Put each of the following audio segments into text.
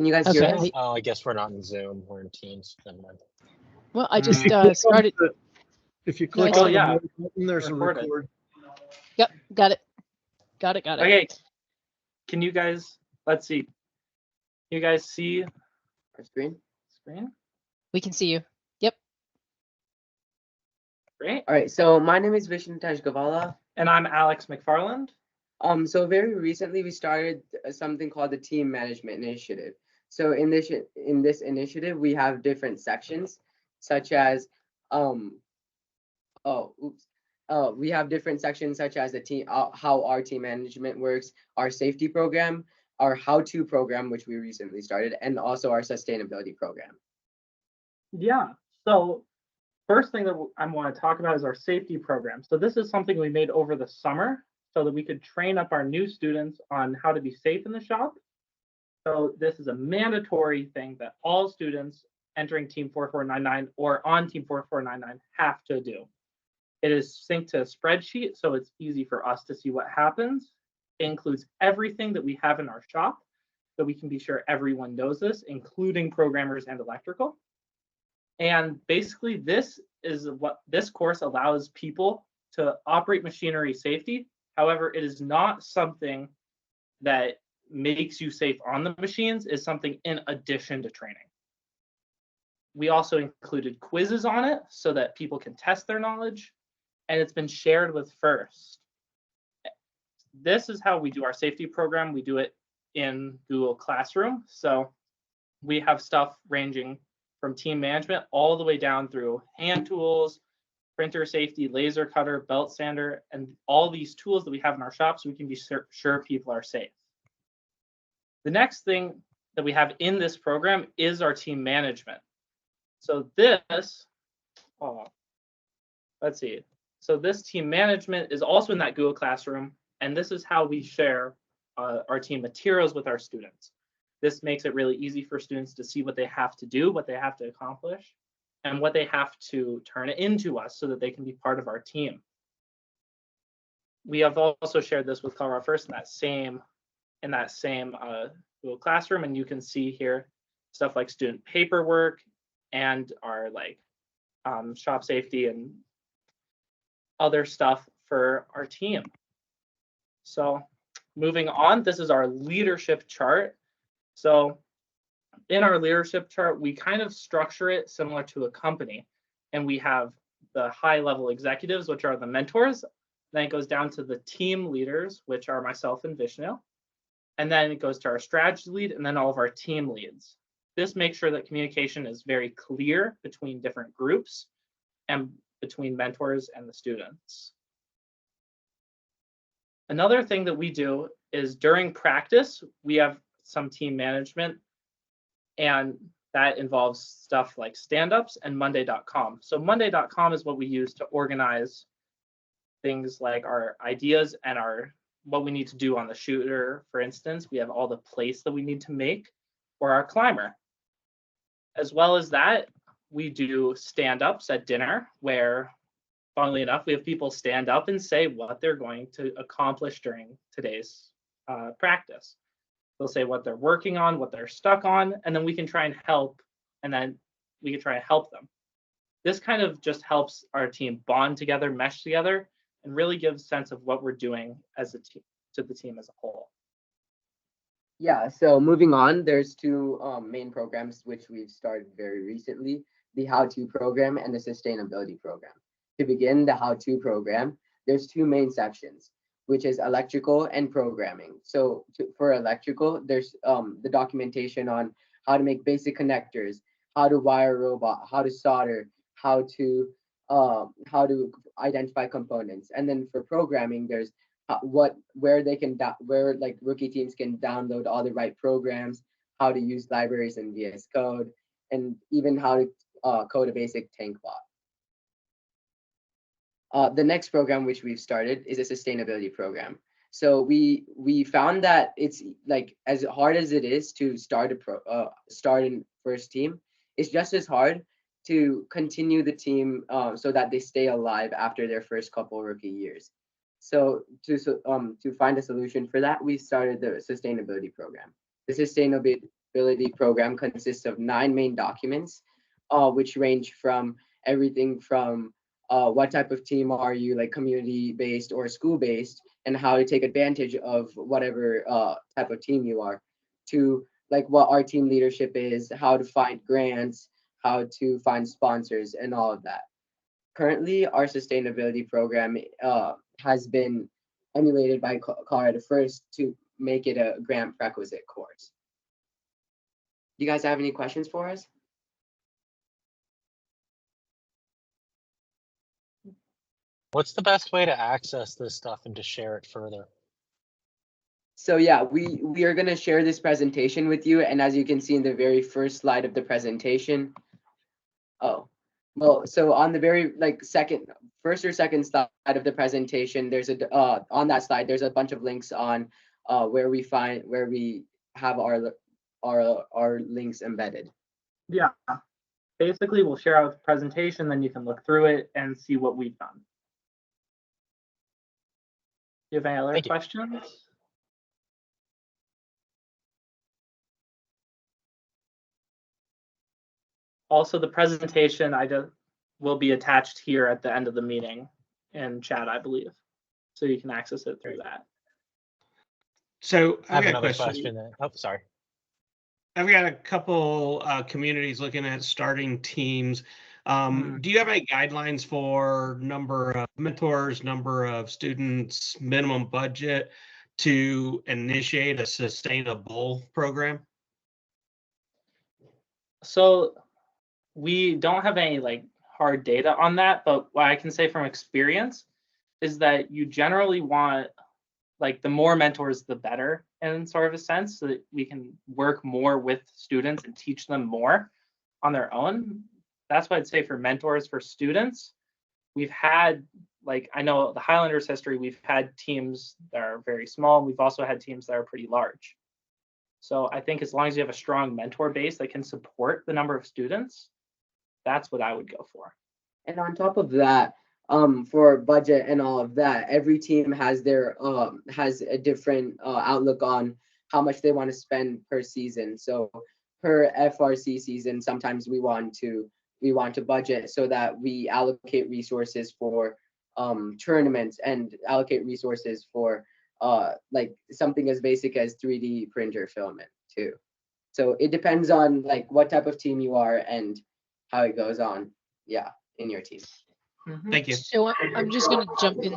Can you guys hear us? Okay. Oh, I guess we're not in Zoom. We're in Teams. Never mind. Well, I just If you click on started. If you click Oh, on yeah. the button, there's a Recorded. record. Yep, got it. Got it. Okay. Can you guys, let's see. You guys see Our screen. screen? We can see you. Yep. Great. All right. So my name is Vishnutaj Gavala. And I'm Alex McFarland. So very recently we started something called the Team Management Initiative. So in this initiative we have different sections, such as we have different sections such as the team, how our team management works, our safety program, our how-to program, which we recently started, and also our sustainability program. Yeah. So first thing that I want to talk about is our safety program. So this is something we made over the summer so that we could train up our new students on how to be safe in the shop. So this is a mandatory thing that all students entering Team 4499 or on Team 4499 have to do. It is synced to a spreadsheet, so it's easy for us to see what happens. It includes everything that we have in our shop, so we can be sure everyone knows this, including programmers and electrical. And basically, this is what this course allows people to operate machinery safety. However, it is not something that makes you safe on the machines, is something in addition to training. We also included quizzes on it so that people can test their knowledge, and it's been shared with FIRST. This is how we do our safety program. We do it in Google Classroom. So we have stuff ranging from team management all the way down through hand tools, printer safety, laser cutter, belt sander, and all these tools that we have in our shop so we can be sure people are safe. The next thing that we have in this program is our team management. So this, let's see. So this team management is also in that Google Classroom, and this is how we share our team materials with our students. This makes it really easy for students to see what they have to do, what they have to accomplish, and what they have to turn into us so that they can be part of our team. We have also shared this with Colorado First in that same Google Classroom, and you can see here stuff like student paperwork and our shop safety and other stuff for our team. So moving on, this is our leadership chart. So in our leadership chart, we kind of structure it similar to a company, and we have the high-level executives, which are the mentors. Then it goes down to the team leaders, which are myself and Vishnu. And then it goes to our strategy lead and then all of our team leads. This makes sure that communication is very clear between different groups and between mentors and the students. Another thing that we do is during practice, we have some team management, and that involves stuff like stand-ups and monday.com. So monday.com is what we use to organize things like our ideas and what we need to do on the shooter. For instance, we have all the plates that we need to make for our climber. As well as that, we do stand-ups at dinner where, funnily enough, we have people stand up and say what they're going to accomplish during today's practice. They'll say what they're working on, what they're stuck on, and then we can try and help, and then we can try and help them. This kind of just helps our team bond together, mesh together, and really gives a sense of what we're doing as a team to the team as a whole. Yeah, so moving on, there's two main programs which we've started very recently, the how-to program and the sustainability program. To begin the how-to program, there's two main sections, which is electrical and programming. So for electrical, there's the documentation on how to make basic connectors, how to wire a robot, how to solder, how to identify components. And then for programming, there's where like rookie teams can download all the right programs, how to use libraries in VS Code, and even how to code a basic tank bot. The next program which we've started is a sustainability program. So we found that it's like as hard as it is to start in first team, it's just as hard to continue the team so that they stay alive after their first couple rookie years. So to find a solution for that, we started the sustainability program. The sustainability program consists of 9 main documents, which range from everything from what type of team are you, like community-based or school-based, and how to take advantage of whatever type of team you are, to like what our team leadership is, how to find grants, how to find sponsors, and all of that. Currently, our sustainability program has been emulated by Colorado First to make it a grant prerequisite course. You guys have any questions for us? What's the best way to access this stuff and to share it further? So yeah, we are going to share this presentation with you, and as you can see in the very first slide of the presentation, so on the very first or second slide of the presentation, there's on that slide there's a bunch of links on where we have our links embedded. Yeah. Basically, we'll share out the presentation, then you can look through it and see what we've done. Do you have any other Thank you. questions? Also, the presentation will be attached here at the end of the meeting in chat, I believe. So you can access it through that. So I have I've got a another question. question. Oh, sorry. I've got a couple communities looking at starting teams. Do you have any guidelines for number of mentors, number of students, minimum budget to initiate a sustainable program? So we don't have any like hard data on that, but what I can say from experience is that you generally want, like, the more mentors, the better, in sort of a sense, so that we can work more with students and teach them more on their own. That's what I'd say for mentors. For students, we've had, like, I know the Highlanders history, we've had teams that are very small. We've also had teams that are pretty large. So I think as long as you have a strong mentor base that can support the number of students, that's what I would go for. And on top of that, for budget and all of that, every team has their has a different outlook on how much they want to spend per season. So per FRC season, sometimes we want to budget so that we allocate resources for tournaments and allocate resources for like something as basic as 3D printer filament too. So it depends on like what type of team you are and how it goes on, in your team. Thank you. So I'm just going to jump in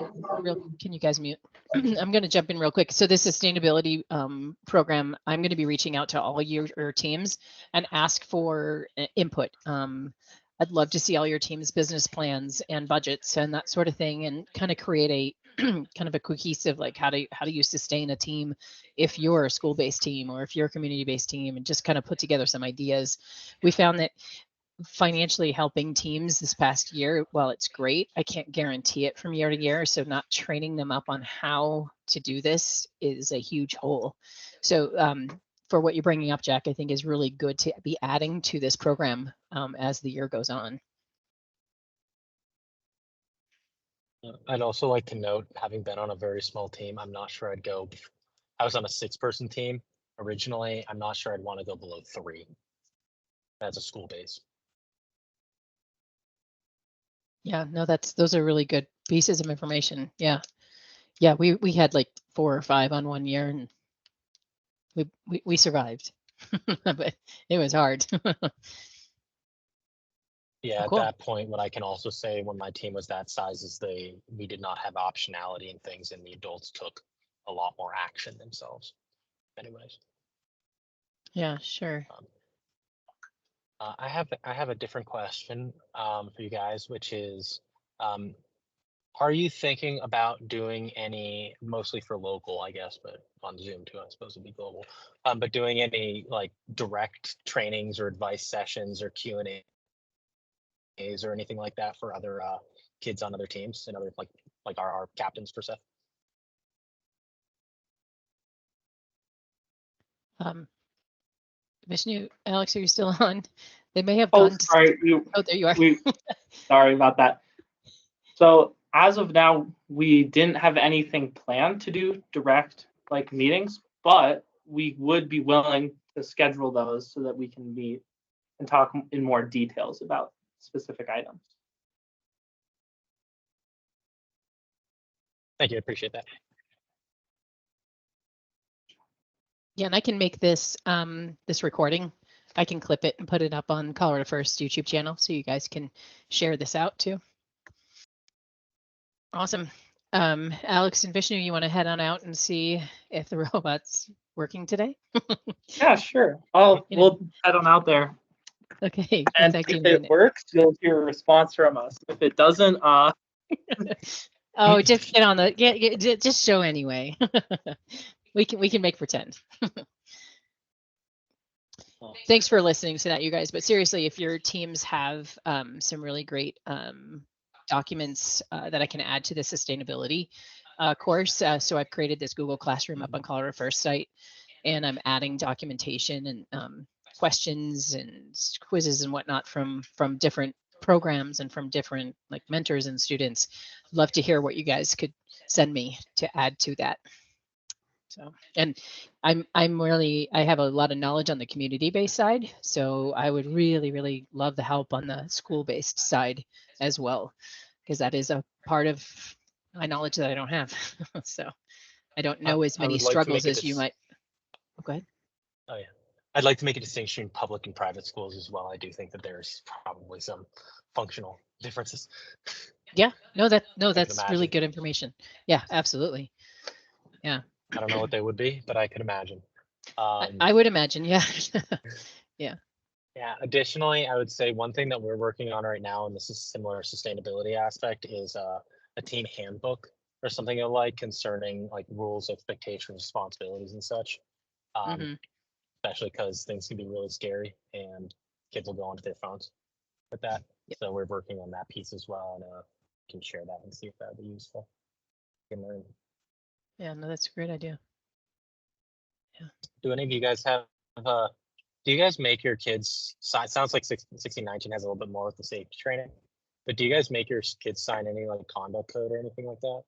can you guys mute? I'm going to jump in real quick. So this sustainability program, I'm going to be reaching out to all your teams and ask for input. I'd love to see all your team's business plans and budgets and that sort of thing, and kind of create a kind of a cohesive, like, how do you sustain a team if you're a school-based team or if you're a community-based team, and just kind of put together some ideas. We found that financially helping teams this past year, while it's great, I can't guarantee it from year to year. So not training them up on how to do this is a huge hole. So for what you're bringing up, Jack, I think is really good to be adding to this program as the year goes on. I'd also like to note, having been on a very small team, I'm not sure I'd go. I was on a 6-person team originally. I'm not sure I'd want to go below 3 as a school base. Yeah, no, those are really good pieces of information. Yeah. We had like 4 or 5 on one year, and we survived, but it was hard. Yeah, Cool. at that point, what I can also say when my team was that size is we did not have optionality in things, and the adults took a lot more action themselves. Anyways. Yeah, sure. I have a different question for you guys, which is, are you thinking about doing any, mostly for local, I guess, but on Zoom too, I suppose it'd be global, but doing any like direct trainings or advice sessions or Q&As or anything like that for other kids on other teams and other like our captains per se? Vishnu, Alex, are you still on? They may have Oh, gone to sorry. Oh, there you are. Sorry about that. So as of now, we didn't have anything planned to do direct like meetings, but we would be willing to schedule those so that we can meet and talk in more details about specific items. Thank you. I appreciate that. Yeah, and I can make this this recording. I can clip it and put it up on Colorado First YouTube channel so you guys can share this out too. Awesome. Alex and Vishnu, you want to head on out and see if the robot's working today? Yeah, sure. We'll head on out there. Okay. And thank you. if it works, you'll hear a response from us. If it doesn't, oh, just get on the just show anyway. we can make pretend. Thanks for listening to that, you guys. But seriously, if your teams have some really great documents that I can add to the sustainability course. So I've created this Google Classroom up on Colorado First site, and I'm adding documentation and questions and quizzes and whatnot from different programs and from different like mentors and students. Love to hear what you guys could send me to add to that. So, and I have a lot of knowledge on the community-based side, so I would really love the help on the school-based side as well, because that is a part of my knowledge that I don't have. So I don't know as many struggles as you might. Oh, go ahead. Oh yeah, I'd like to make a distinction in public and private schools as well. I do think that there's probably some functional differences. Yeah, that's really good information. Yeah, absolutely. Yeah. I don't know what they would be, but I could imagine. I would imagine, yeah. Yeah. Yeah. Additionally, I would say one thing that we're working on right now, and this is similar sustainability aspect, is a team handbook or something like concerning like rules, expectations, responsibilities, and such. Especially because things can be really scary and kids will go onto their phones with that. Yep. So we're working on that piece as well, and can share that and see if that would be useful. You can learn. Yeah, no, that's a great idea. Yeah. Do any of you guys have, do you guys make your kids, it sounds like 1619 has a little bit more with the safety training, but do you guys make your kids sign any like conduct code or anything like that?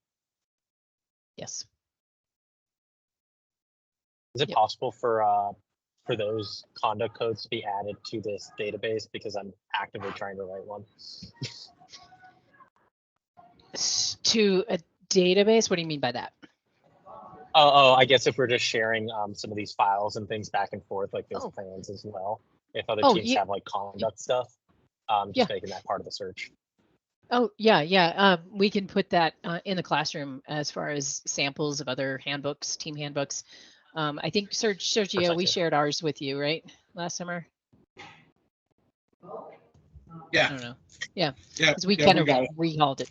Yes. Is it possible for those conduct codes to be added to this database, because I'm actively trying to write one? To a database? What do you mean by that? Oh, I guess if we're just sharing some of these files and things back and forth, like those plans as well. If other teams have like conduct stuff, just making that part of the search. Oh yeah. We can put that in the classroom as far as samples of other handbooks, team handbooks. I think Sergio, we shared ours with you, right? Last summer. Yeah. I don't know. Yeah. Yeah. Because we kind of recalled it.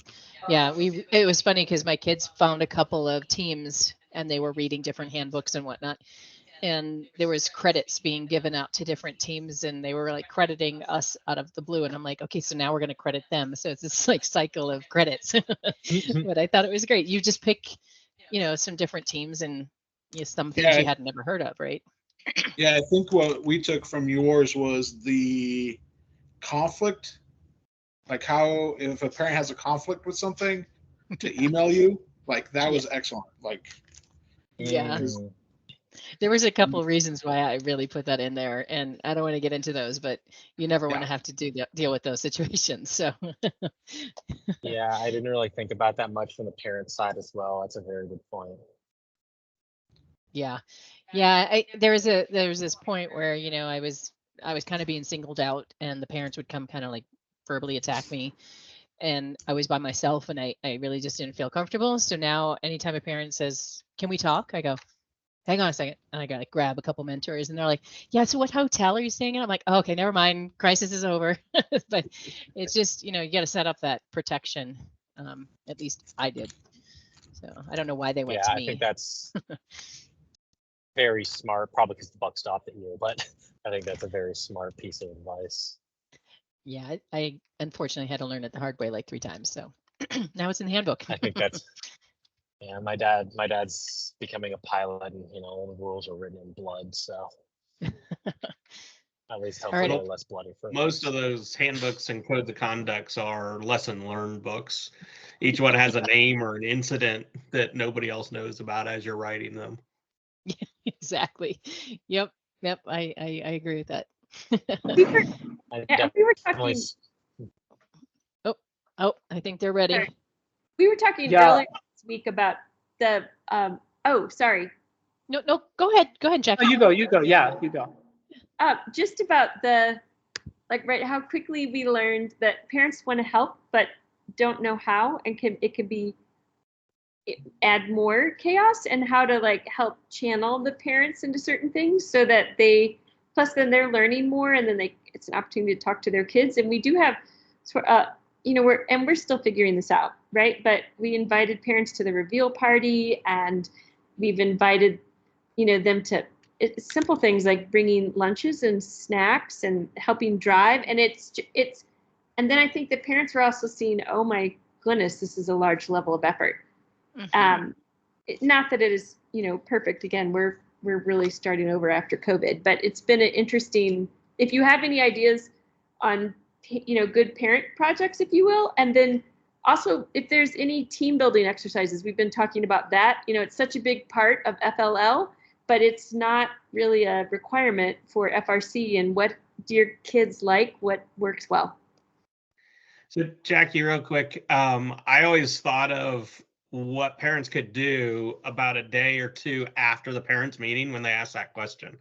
Yeah. It was funny because my kids found a couple of teams and they were reading different handbooks and whatnot. And there was credits being given out to different teams, and they were like crediting us out of the blue. And I'm like, okay, so now we're going to credit them. So it's this like cycle of credits. But I thought it was great. You just pick, some different teams and some things you had never heard of, right? Yeah, I think what we took from yours was the conflict, like how if a parent has a conflict with something, to email you. Like that was excellent. Like, yeah. There was a couple of reasons why I really put that in there, and I don't want to get into those, but you never want to have to deal with those situations. So yeah, I didn't really think about that much from the parent side as well. That's a very good point. Yeah. There was this point where I was kind of being singled out, and the parents would come kind of like verbally attack me, and I was by myself, and I really just didn't feel comfortable. So now anytime a parent says, "Can we talk?" I go, hang on a second. And I got to grab a couple mentors, and they're like, yeah, so what hotel are you staying in? I'm like, oh, okay, never mind. Crisis is over. But it's just, you got to set up that protection. At least I did. So I don't know why they went to me. I think that's very smart, probably because the buck stopped at you, but I think that's a very smart piece of advice. Yeah, I unfortunately had to learn it the hard way like 3 times. So now it's in the handbook. I think that's, yeah, my dad's becoming a pilot, and all the rules are written in blood, so at least hopefully they're less bloody for most of those handbooks and codes of conducts are lesson learned books. Each one has a name or an incident that nobody else knows about as you're writing them. Exactly. Yep. Yep, I agree with that. We were, I we were definitely talking. Oh, I think they're ready. Sorry. We were talking Yeah. earlier this week about the. Oh, sorry. No, go ahead, Jack. Oh, you go. Yeah, you go. Just about the, like, right, how quickly we learned that parents want to help but don't know how, and it could be add more chaos, and how to like help channel the parents into certain things so that they, plus then they're learning more, and then it's an opportunity to talk to their kids. And we do have, we're still figuring this out, right? But we invited parents to the reveal party, and we've invited, them to simple things like bringing lunches and snacks and helping drive. And and then I think the parents were also seeing, oh my goodness, this is a large level of effort. Mhm. Not that it is, perfect. Again, we're really starting over after COVID, but it's been an interesting. If you have any ideas on, good parent projects, if you will, and then also if there's any team building exercises, we've been talking about that. It's such a big part of FLL, but it's not really a requirement for FRC. And what do your kids like? What works well? So Jackie, real quick, I always thought of what parents could do about a day or two after the parents' meeting when they ask that question.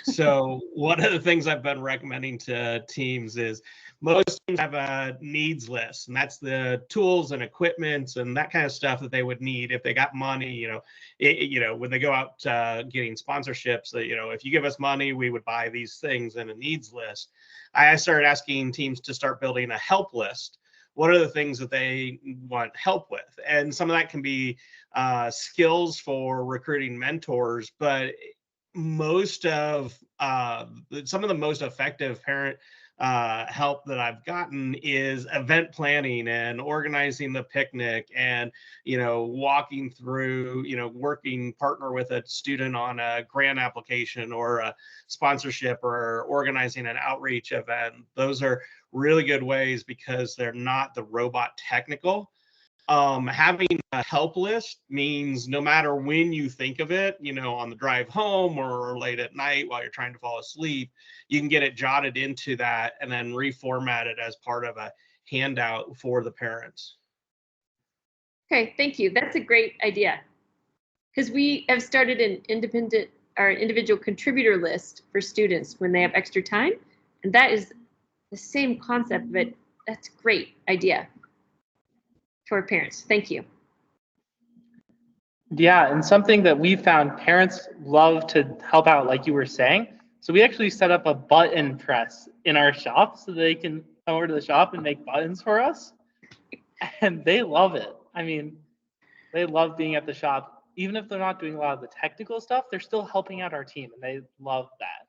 So one of the things I've been recommending to teams is most teams have a needs list, and that's the tools and equipment and that kind of stuff that they would need if they got money. When they go out getting sponsorships, if you give us money, we would buy these things in a needs list. I started asking teams to start building a help list. What are the things that they want help with? And some of that can be skills for recruiting mentors, but most of some of the most effective parent help that I've gotten is event planning and organizing the picnic, and walking through, working partner with a student on a grant application or a sponsorship, or organizing an outreach event. Those are really good ways because they're not the robot technical. Having a help list means no matter when you think of it, on the drive home or late at night while you're trying to fall asleep, you can get it jotted into that and then reformat it as part of a handout for the parents. Okay, thank you. That's a great idea. Because we have started an individual contributor list for students when they have extra time. And that is the same concept, but that's a great idea for parents. Thank you. Yeah, and something that we found parents love to help out, like you were saying. So we actually set up a button press in our shop so they can come over to the shop and make buttons for us. And they love it. I mean, they love being at the shop. Even if they're not doing a lot of the technical stuff, they're still helping out our team, and they love that.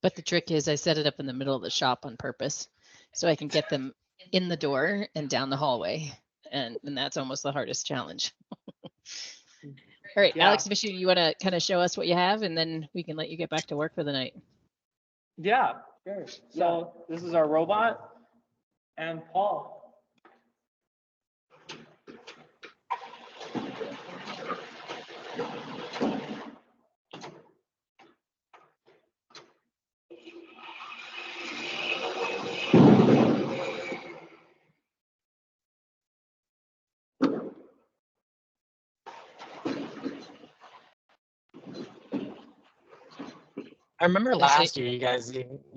But the trick is I set it up in the middle of the shop on purpose so I can get them in the door and down the hallway. And that's almost the hardest challenge. All right, Yeah. Alex, Mishu, you want to kind of show us what you have, and then we can let you get back to work for the night. Yeah, sure. So this is our robot, and Paul. I remember last year you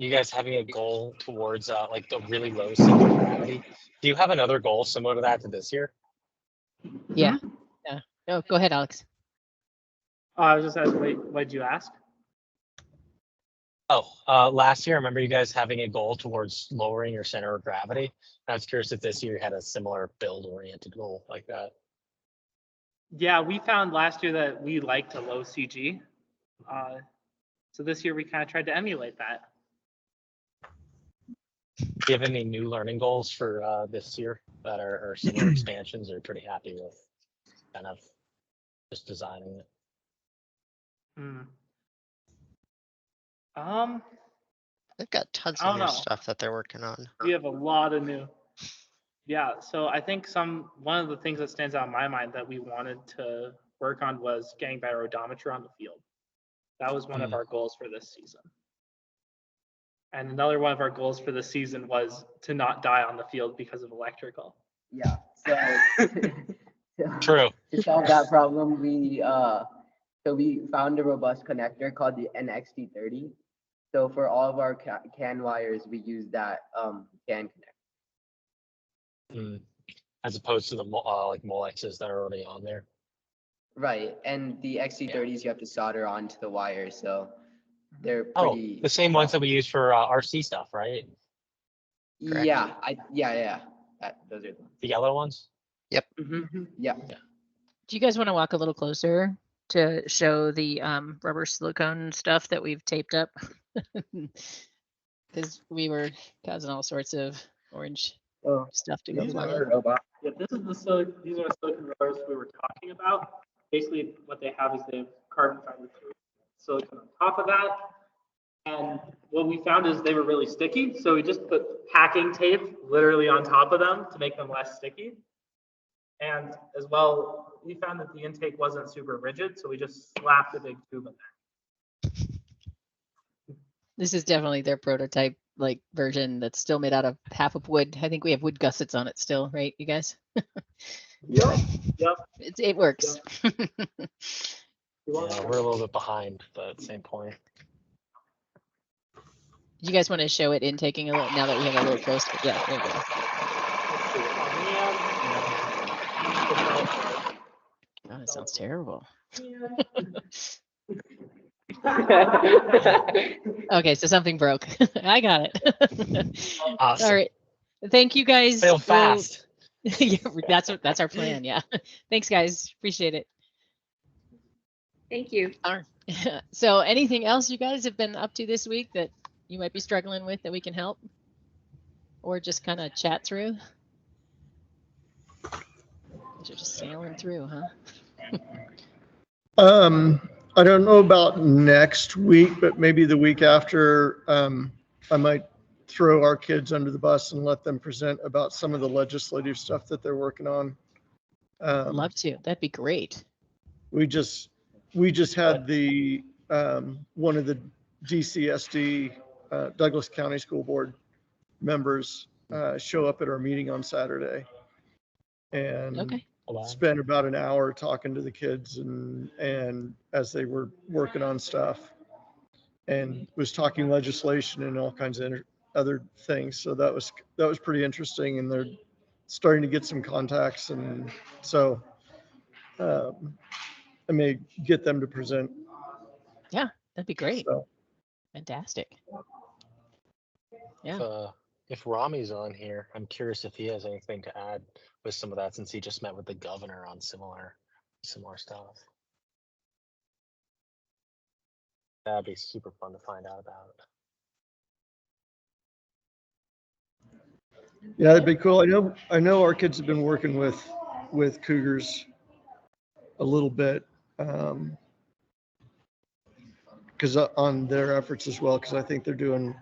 guys having a goal towards like the really low center of gravity. Do you have another goal similar to that to this year? Yeah. Yeah. No, go ahead, Alex. I was just asking, what did you ask? Oh, last year I remember you guys having a goal towards lowering your center of gravity. I was curious if this year you had a similar build-oriented goal like that. Yeah, we found last year that we liked a low CG. So this year we kind of tried to emulate that. Do you have any new learning goals for this year that are similar expansions, or pretty happy with kind of just designing it? They've got tons I of don't new know. stuff that they're working on. We have a lot of new. Yeah, so I think one of the things that stands out in my mind that we wanted to work on was getting better odometer on the field. That was one of our goals for this season. And another one of our goals for this season was to not die on the field because of electrical. Yeah. So, True. to solve that problem, we found a robust connector called the NXT30. So for all of our CAN wires, we use that CAN connector. As opposed to the like Molexes that are already on there. Right, and the XT30s you have to solder onto the wire, so they're Oh, pretty. the same ones that we use for RC stuff, right? Correct. Yeah. Those are the ones. The yellow ones. Mm-hmm. Yeah. Do you guys want to walk a little closer to show the rubber silicone stuff that we've taped up? Because we were causing all sorts of orange stuff to go flying. Yeah, these are the silicone rubbers we were talking about. Basically, what they have is they have carbon fiber silicone on top of that. And what we found is they were really sticky. So we just put packing tape literally on top of them to make them less sticky. And as well, we found that the intake wasn't super rigid. So we just slapped a big tube in there. This is definitely their prototype like version that's still made out of half of wood. I think we have wood gussets on it still, right, you guys? Yep. It works. Yeah, we're a little bit behind, but at the same point. You guys want to show it intaking a little now that we have a little closer? Yeah, there you go. God, it sounds terrible. Okay, so something broke. I got it. Awesome. All right. Thank you guys. Fail fast. Yeah, that's our plan. Yeah. Thanks, guys. Appreciate it. Thank you. All right. So anything else you guys have been up to this week that you might be struggling with that we can help? Or just kind of chat through? You're just sailing through, huh? I don't know about next week, but maybe the week after, I might throw our kids under the bus and let them present about some of the legislative stuff that they're working on. Love to. That'd be great. We just had the one of the DCSD Douglas County School Board members show up at our meeting on Saturday, and Okay. spent about an hour talking to the kids and as they were working on stuff, and was talking legislation and all kinds of other things. So that was pretty interesting, and they're starting to get some contacts, and so I may get them to present. Yeah, that'd be great. So, Fantastic. Yeah. If Rami's on here, I'm curious if he has anything to add with some of that, since he just met with the governor on similar stuff. That'd be super fun to find out about. yeah, it'd be cool. I know our kids have been working with Cougars a little bit, because on their efforts as well, because I think they're doing.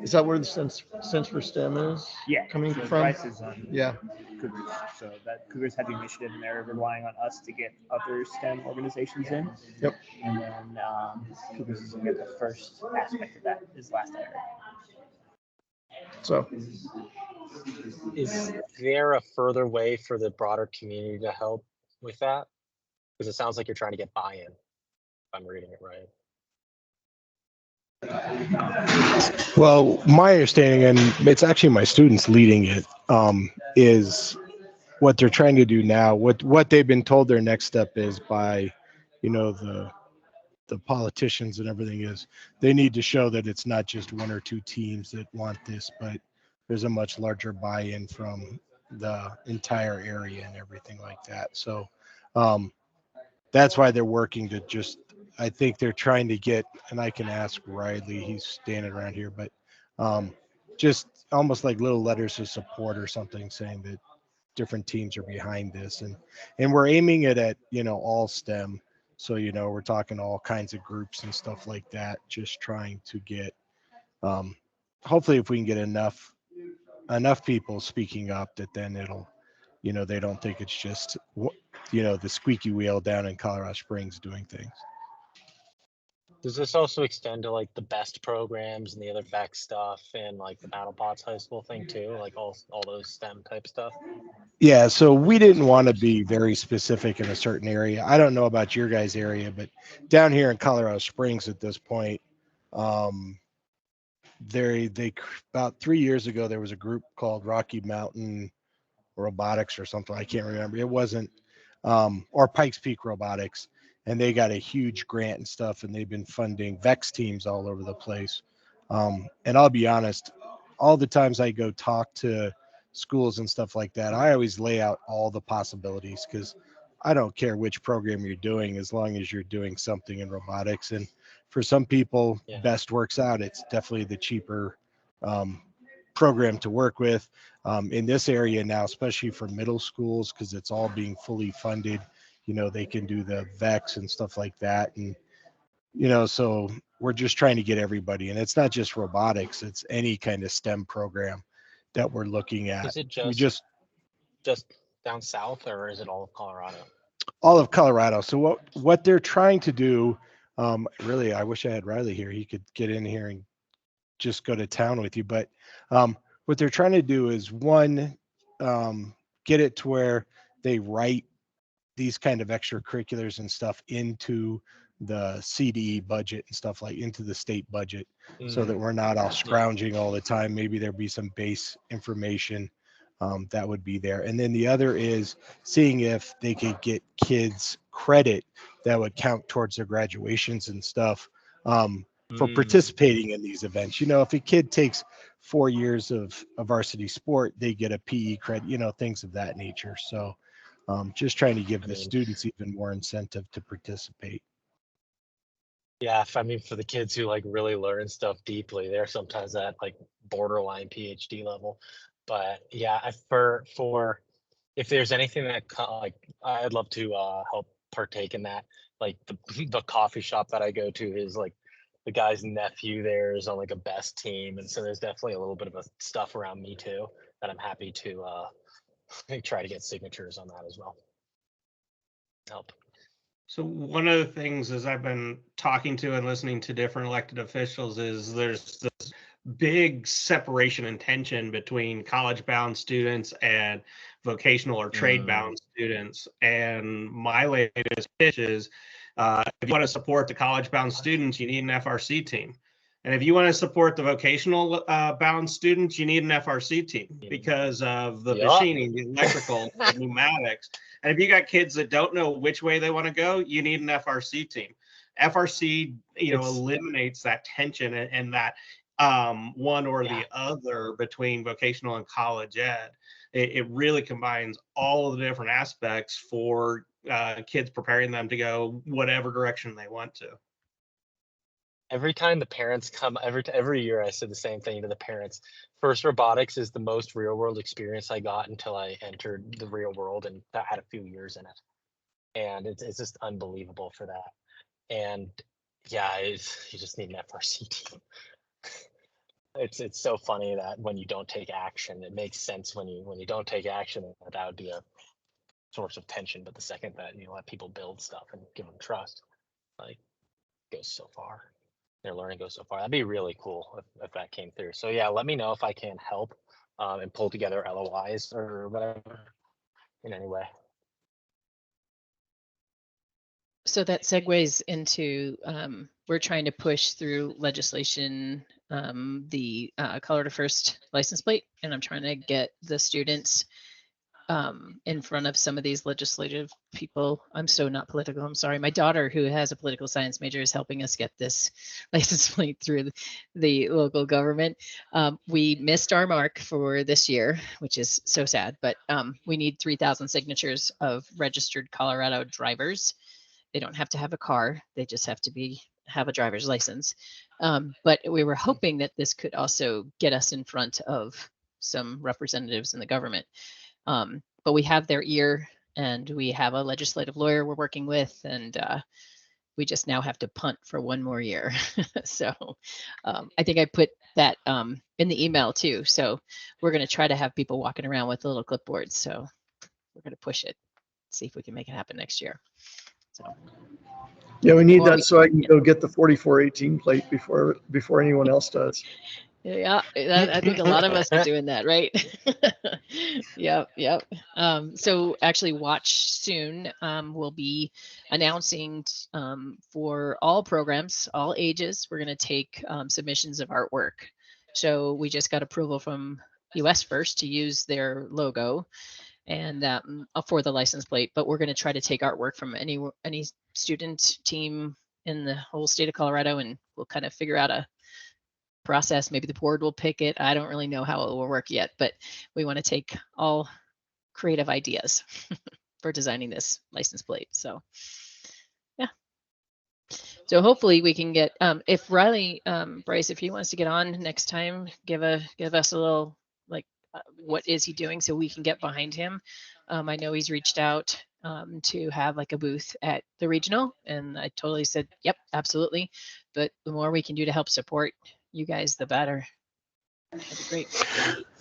Is that where the Sense for STEM is? Yeah, coming so from? Bryce is on Yeah. Cougars, so that Cougars had the initiative, and they're relying on us to get other STEM organizations in. Yep. And then Cougars is going to get the first aspect of that. Is last I heard. So Is there a further way for the broader community to help with that? Because it sounds like you're trying to get buy-in, if I'm reading it right. Well, my understanding, and it's actually my students leading it, is what they're trying to do now. What they've been told their next step is by, the politicians and everything, is they need to show that it's not just one or two teams that want this, but there's a much larger buy-in from the entire area and everything like that. So that's why they're working to just. I think they're trying to get, and I can ask Riley, he's standing around here, but just almost like little letters of support or something, saying that different teams are behind this, and we're aiming it at all STEM. So we're talking all kinds of groups and stuff like that, just trying to get hopefully if we can get enough people speaking up, that then it'll they don't think it's just the squeaky wheel down in Colorado Springs doing things. Does this also extend to like the best programs and the other back stuff and like the Battle Bots high school thing too? Like all those STEM type stuff? Yeah, so we didn't want to be very specific in a certain area. I don't know about your guys' area, but down here in Colorado Springs at this point, they about 3 years ago there was a group called Rocky Mountain Robotics or something. I can't remember. It wasn't or Pikes Peak Robotics, and they got a huge grant and stuff, and they've been funding VEX teams all over the place. And I'll be honest, all the times I go talk to schools and stuff like that, I always lay out all the possibilities because I don't care which program you're doing as long as you're doing something in robotics. And for some people, Yeah. best works out. It's definitely the cheaper program to work with in this area now, especially for middle schools, because it's all being fully funded. You know, they can do the VEX and stuff like that. And, you know, so we're just trying to get everybody, and it's not just robotics, it's any kind of STEM program that we're looking at. Is it We just down south, or is it all of Colorado? All of Colorado. So what they're trying to do, really, I wish I had Riley here. He could get in here and just go to town with you. But what they're trying to do is one, get it to where they write these kind of extracurriculars and stuff into the CDE budget and stuff, like into the state budget, so that we're not all scrounging all the time. Maybe there'd be some base information that would be there. And then the other is seeing if they could get kids credit that would count towards their graduations and stuff for participating in these events. You know, if a kid takes 4 years of varsity sport, they get a PE credit, you know, things of that nature. So just trying to give the students even more incentive to participate. Yeah, I mean, for the kids who like really learn stuff deeply, they're sometimes at like borderline PhD level. But yeah, for if there's anything that like I'd love to help partake in that. Like the coffee shop that I go to is like the guy's nephew there is on like a best team, and so there's definitely a little bit of a stuff around me too that I'm happy to try to get signatures on that as well. Help. So one of the things as I've been talking to and listening to different elected officials is there's this big separation and tension between college-bound students and vocational or trade-bound students. And my latest pitch is if you want to support the college-bound students, you need an FRC team. And if you want to support the vocational bound students, you need an FRC team because of the machining, the electrical, the pneumatics. And if you got kids that don't know which way they want to go, you need an FRC team. FRC, eliminates that tension and that one or the other between vocational and college ed. It really combines all of the different aspects for kids, preparing them to go whatever direction they want to. Every time the parents come, every year I said the same thing to the parents. First robotics is the most real world experience I got until I entered the real world, and that had a few years in it. And it's just unbelievable for that. And yeah, you just need an FRC team. It's so funny that when you don't take action, it makes sense when you don't take action, that would be a source of tension. But the second that you let people build stuff and give them trust, like, goes so far. Their learning goes so far. That'd be really cool if that came through. So yeah, let me know if I can help and pull together LOIs or whatever in any way. So that segues into we're trying to push through legislation, the Colorado First license plate, and I'm trying to get the students in front of some of these legislative people. I'm so not political. I'm sorry. My daughter, who has a political science major, is helping us get this license plate through the local government. We missed our mark for this year, which is so sad, but we need 3,000 signatures of registered Colorado drivers. They don't have to have a car. They just have to have a driver's license. But we were hoping that this could also get us in front of some representatives in the government. But we have their ear, and we have a legislative lawyer we're working with, and we just now have to punt for one more year. So I think I put that in the email too. So we're going to try to have people walking around with little clipboards. So we're going to push it, see if we can make it happen next year. So Yeah, we need Well, that so I can go get the 4418 plate before anyone else does. Yeah, I think a lot of us are doing that, right? Yep, yep. So actually watch soon. We'll be announcing for all programs, all ages, we're going to take submissions of artwork. So we just got approval from US First to use their logo and for the license plate, but we're going to try to take artwork from any student team in the whole state of Colorado, and we'll kind of figure out a process. Maybe the board will pick it. I don't really know how it will work yet, but we want to take all creative ideas for designing this license plate. So yeah. So hopefully we can get, if Riley, Bryce, if he wants to get on next time, give us a little, like, what is he doing so we can get behind him. I know he's reached out to have like a booth at the regional, and I totally said, yep, absolutely. But the more we can do to help support you guys, the better. That'd be great.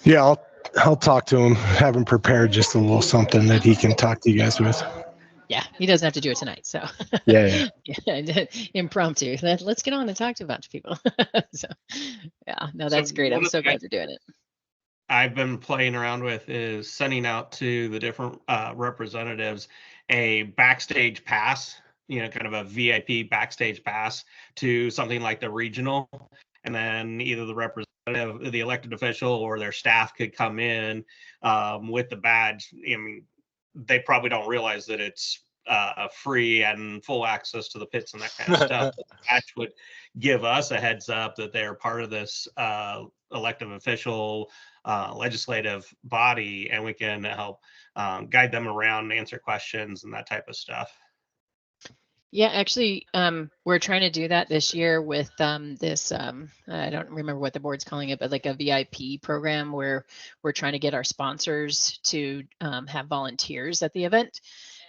Yeah, I'll talk to him, have him prepared just a little something that he can talk to you guys with. Yeah, he doesn't have to do it tonight. So Yeah. impromptu. Let's get on and talk to a bunch of people. So yeah, no, that's So great. I'm one of so the glad you're doing it. I've been playing around with is sending out to the different representatives a backstage pass, kind of a VIP backstage pass to something like the regional. And then either the representative, the elected official, or their staff could come in with the badge. I mean, they probably don't realize that it's free and full access to the pits and that kind of stuff. But the badge would give us a heads up that they're part of this elected official legislative body, and we can help guide them around and answer questions and that type of stuff. Yeah, actually, we're trying to do that this year with this, I don't remember what the board's calling it, but like a VIP program where we're trying to get our sponsors to have volunteers at the event.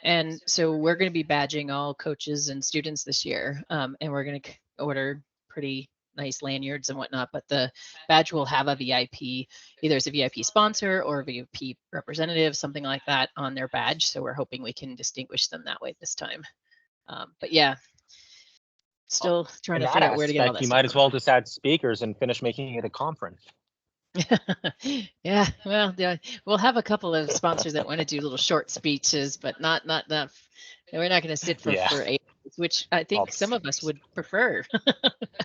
And so we're going to be badging all coaches and students this year. And we're going to order pretty nice lanyards and whatnot, but the badge will have a VIP, either as a VIP sponsor or a VIP representative, something like that on their badge. So we're hoping we can distinguish them that way this time. But yeah, still trying to figure out where to get all that. You might as well just add speakers and finish making it a conference. Yeah, well, we'll have a couple of sponsors that want to do little short speeches, but not we're not going to sit for 8 hours, which I think some of us would prefer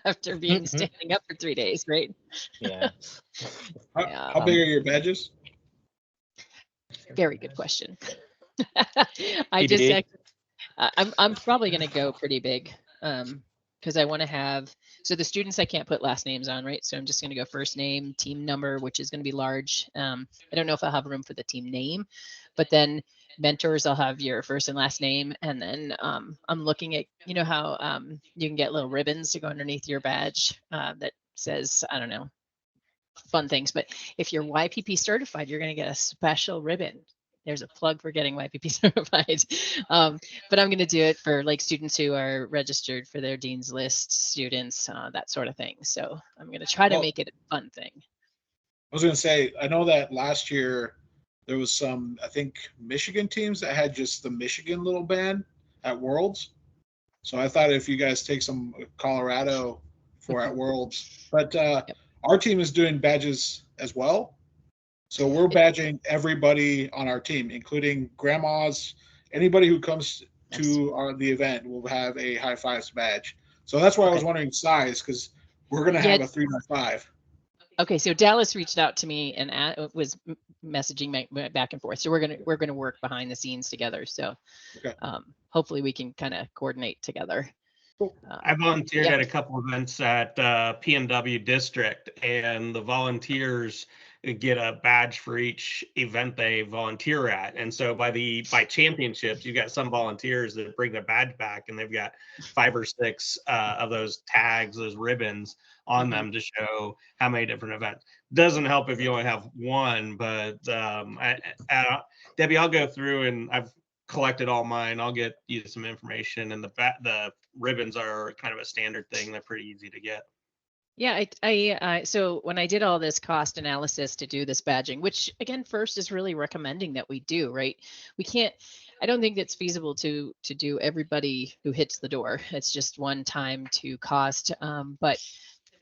after being standing up for 3 days, right? Yeah. How big are your badges? Very good question. I just I'm probably going to go pretty big because I want to have, so the students I can't put last names on, right? So I'm just going to go first name, team number, which is going to be large. I don't know if I'll have room for the team name, but then mentors, I'll have your first and last name. And then I'm looking at, how you can get little ribbons to go underneath your badge that says, I don't know, fun things. But if you're YPP certified, you're going to get a special ribbon. There's a plug for getting YPP certified. But I'm going to do it for like students who are registered for their Dean's List, students, that sort of thing. So I'm going to try to make it a fun thing. I was going to say, I know that last year there was some, I think, Michigan teams that had just the Michigan little band at Worlds. So I thought if you guys take some Colorado for at Worlds, but our team is doing badges as well. So we're badging everybody on our team, including grandmas. Anybody who comes to the event will have a high fives badge. So that's why I was wondering size, because we're going to have a 3x5. Okay, so Dallas reached out to me and was messaging back and forth. So we're gonna work behind the scenes together. So hopefully we can kind of coordinate together. I volunteered at a couple events at PNW District, and the volunteers get a badge for each event they volunteer at. And so by championships, you got some volunteers that bring their badge back, and they've got 5 or 6 of those tags, those ribbons on them to show how many different events. Doesn't help if you only have one, but Debbie, I'll go through and I've collected all mine. I'll get you some information, and the ribbons are kind of a standard thing. They're pretty easy to get. Yeah, so when I did all this cost analysis to do this badging, which again, first is really recommending that we do, right? We can't, I don't think it's feasible to do everybody who hits the door. It's just one time to cost. But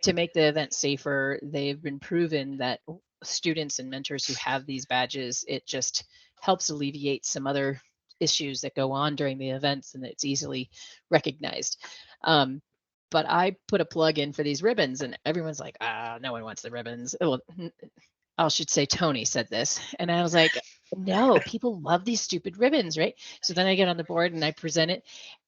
to make the event safer, they've been proven that students and mentors who have these badges, it just helps alleviate some other issues that go on during the events, and it's easily recognized. But I put a plug in for these ribbons, and everyone's like, no one wants the ribbons. Well, I should say Tony said this. And I was like, no, people love these stupid ribbons, right? So then I get on the board and I present it.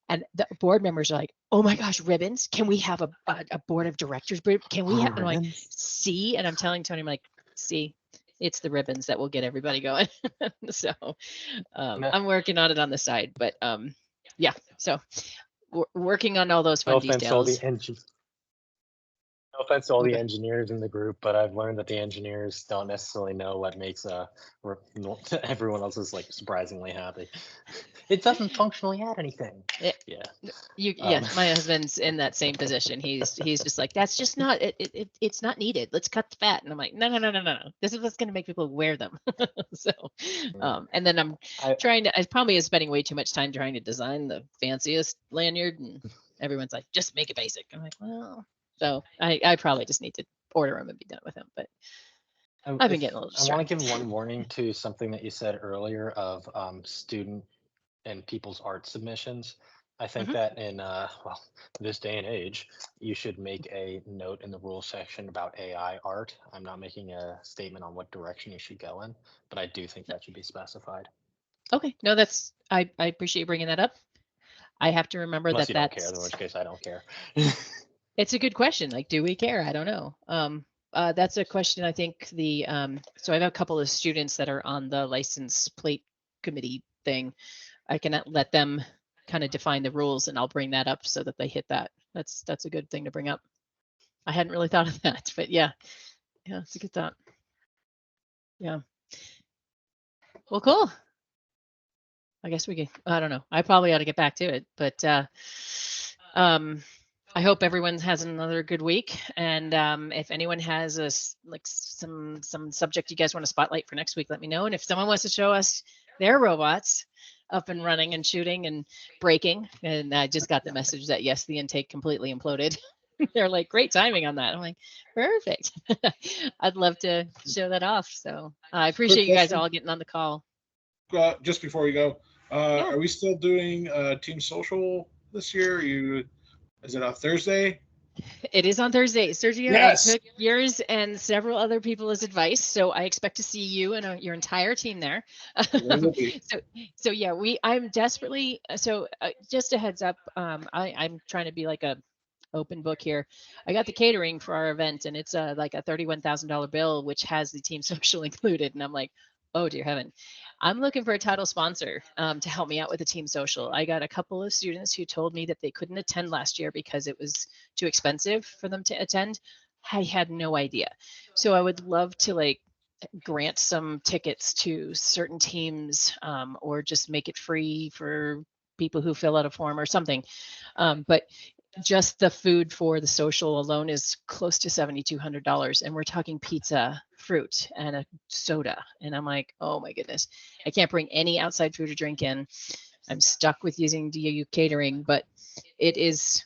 And the board members are like, oh my gosh, ribbons? Can we have a board of directors? Can we have, I'm like, see? And I'm telling Tony, I'm like, see, it's the ribbons that will get everybody going. So I'm working on it on the side, but yeah, so we're working on all those fun details. No offense to all the engineers in the group, but I've learned that the engineers don't necessarily know what makes everyone else is like surprisingly happy. It doesn't functionally add anything. Yeah. My husband's in that same position. He's just like, that's just not it's not needed. Let's cut the fat. And I'm like, no. This is what's going to make people wear them. So, and then I'm I probably is spending way too much time trying to design the fanciest lanyard, and everyone's like, just make it basic. I'm like, well. So I probably just need to order them and be done with them. But I've been getting a little distracted. I want to give one warning to something that you said earlier of student and people's art submissions. I think that in this day and age, you should make a note in the rules section about AI art. I'm not making a statement on what direction you should go in, but I do think that should be specified. Okay, no, that's I appreciate you bringing that up. I have to remember Unless that you don't care, in which case I don't care. It's a good question. Like, do we care? I don't know. That's a question. I think so I have a couple of students that are on the license plate committee thing. I can let them kind of define the rules, and I'll bring that up so that they hit that. That's a good thing to bring up. I hadn't really thought of that, but yeah, it's a good thought. Yeah. Well, cool. I guess we can. I don't know. I probably ought to get back to it, but I hope everyone has another good week. And if anyone has some subject you guys want to spotlight for next week, let me know. And if someone wants to show us their robots up and running and shooting and breaking, and I just got the message that yes, the intake completely imploded. They're like, great timing on that. I'm like, perfect. I'd love to show that off. So I appreciate you guys all getting on the call. Just before you go, are we still doing Team Social this year? Is it on Thursday? It is on Thursday. Sergio, yes. I took yours and several other people's advice, so I expect to see you and your entire team there. So yeah, I'm desperately, just a heads up, I'm trying to be like a open book here. I got the catering for our event, and it's like a $31,000 bill, which has the Team Social included, and I'm like, oh dear heaven. I'm looking for a title sponsor to help me out with the Team Social. I got a couple of students who told me that they couldn't attend last year because it was too expensive for them to attend. I had no idea. So I would love to grant some tickets to certain teams or just make it free for people who fill out a form or something. But just the food for the social alone is close to $7,200, and we're talking pizza, fruit, and a soda. And I'm like, oh my goodness, I can't bring any outside food or drink in. I'm stuck with using DAU catering, but it's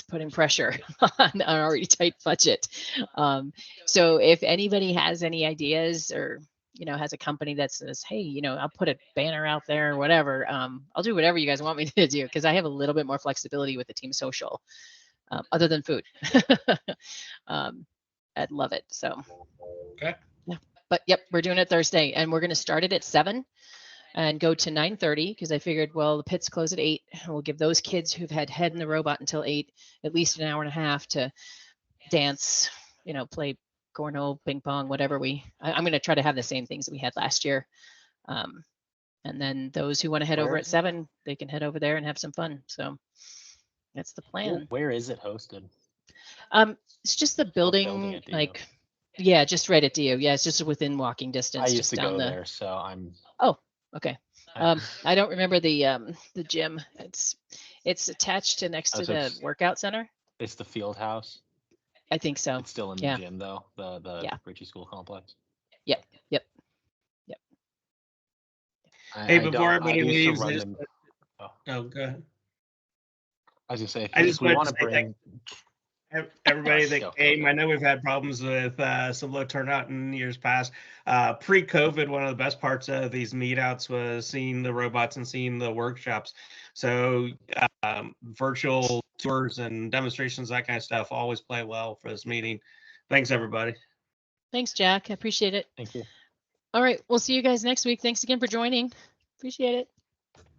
putting pressure on an already tight budget. So if anybody has any ideas or has a company that says, hey, I'll put a banner out there or whatever. I'll do whatever you guys want me to do, because I have a little bit more flexibility with the Team Social, other than food. I'd love it. So, okay. Yeah, but yep, we're doing it Thursday, and we're going to start it at 7 and go to 9:30, because I figured, well, the pits close at 8. And we'll give those kids who've had head in the robot until 8, at least an hour and a half to dance, play cornhole, ping pong, whatever I'm going to try to have the same things that we had last year. And then those who want to head over at 7, they can head over there and have some fun. So that's the plan. Where is it hosted? It's just the building, just right at DO. Yeah, it's just within walking distance. I used to go there, so I'm. Oh, okay. I don't remember the gym. It's attached to next to the workout center. It's the field house. I think so. It's still in Yeah. the gym though, the Yeah. Ritchie School complex. Yep. Hey, before everybody used to leaves, run I them. Oh, go ahead. I was gonna say, I if just we wanted want to to say bring, everybody Go, that go, came. go. I know we've had problems with some low turnout in years past. Pre-COVID, one of the best parts of these meetouts was seeing the robots and seeing the workshops. So virtual tours and demonstrations, that kind of stuff, always play well for this meeting. Thanks, everybody. Thanks, Jack. I appreciate it. thank you. All right. We'll see you guys next week. Thanks again for joining. Appreciate it.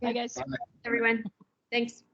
Bye, Yeah. guys. Everyone, thanks.